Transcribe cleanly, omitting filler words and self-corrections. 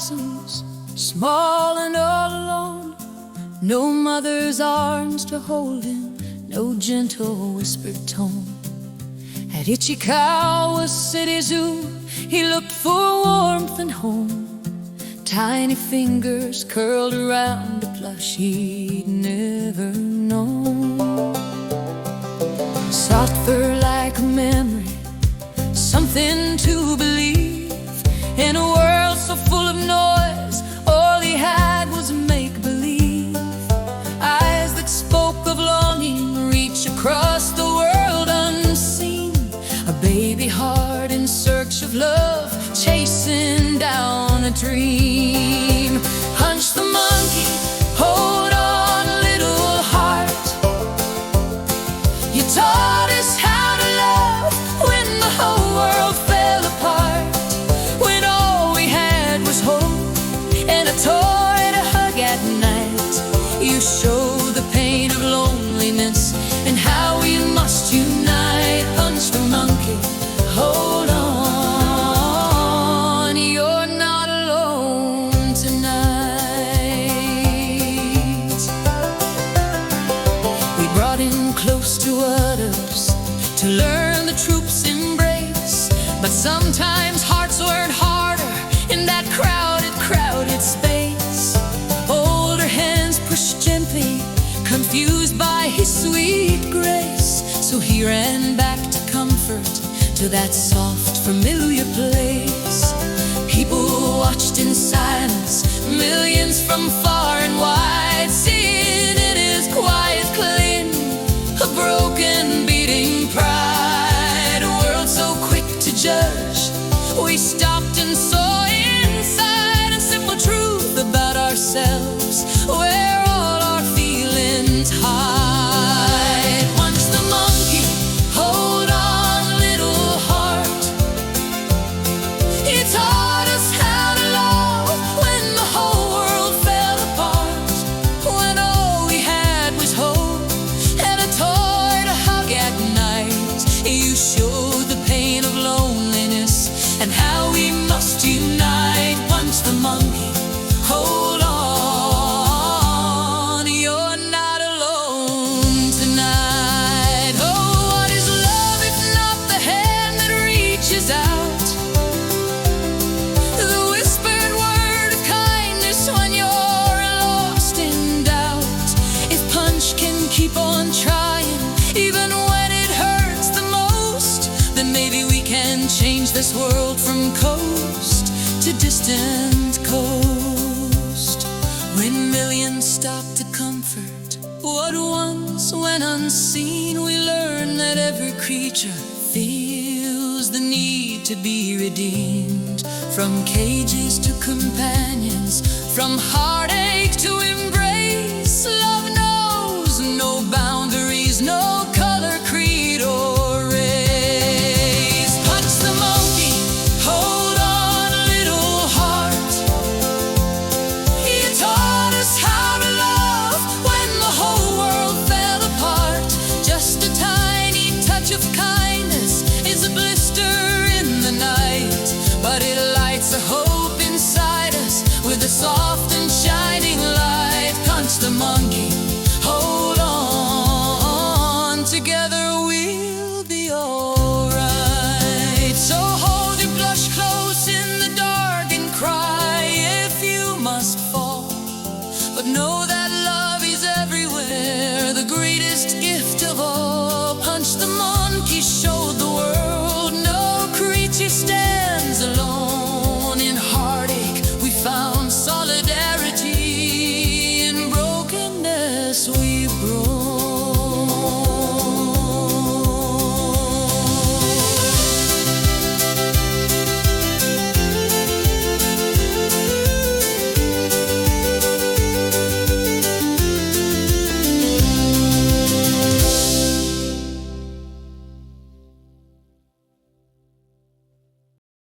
blossoms, small and all alone. No mother's arms to hold him, no gentle whispered tone. At Ichikawa City Zoo, he looked for warmth and home. Tiny fingers curled around a plush he'd never known. Soft fur like a memory, something to believe. In a world so full of noise, all he had was make-believe. Eyes that spoke of longing reach across the world unseen. A baby heart in search of love, chasing down a dream. Punch the monkey, hold on, little heart. You taught us how to love when the whole world fell apart. When all we had was hope and a toy to hug at night. You showed the pain of loneliness and how we must unite. Punch the monkey, hold on. Close to others to learn the troops' embrace, but sometimes hearts learn harder in that crowded space. Older hands push gently, confused by his sweet grace. So he ran back to comfort, to that soft, familiar place. People watched in silence, millions from far and wide, seeing in his quiet clean a broken, beating pride. A world so quick to judge, we stopped and saw inside a simple truth about ourselves, where all our feelings hide. Punch the monkey, hold on, little heart. He taught us how to love when the whole world fell apart. When all we had was hope and a toy to hug at night. You showed the pain of loneliness and how we must unite. Punch the monkey, hold on. You're not alone tonight. Oh, what is love if not the hand that reaches out? The whispered word of kindness when you're lost in doubt. If Punch can keep on trying, even when it hurts the most, then maybe we can change this world from coast to distant coast. When millions stop to comfort what once went unseen, we learn that every creature feels the need to be redeemed. From cages to companions, from heartache to embrace, love knows no boundaries, no color, creed, or race. Punch the monkey, hold on, little heart. You taught us how to love when the whole world fell apart. Just a tiny touch of kindness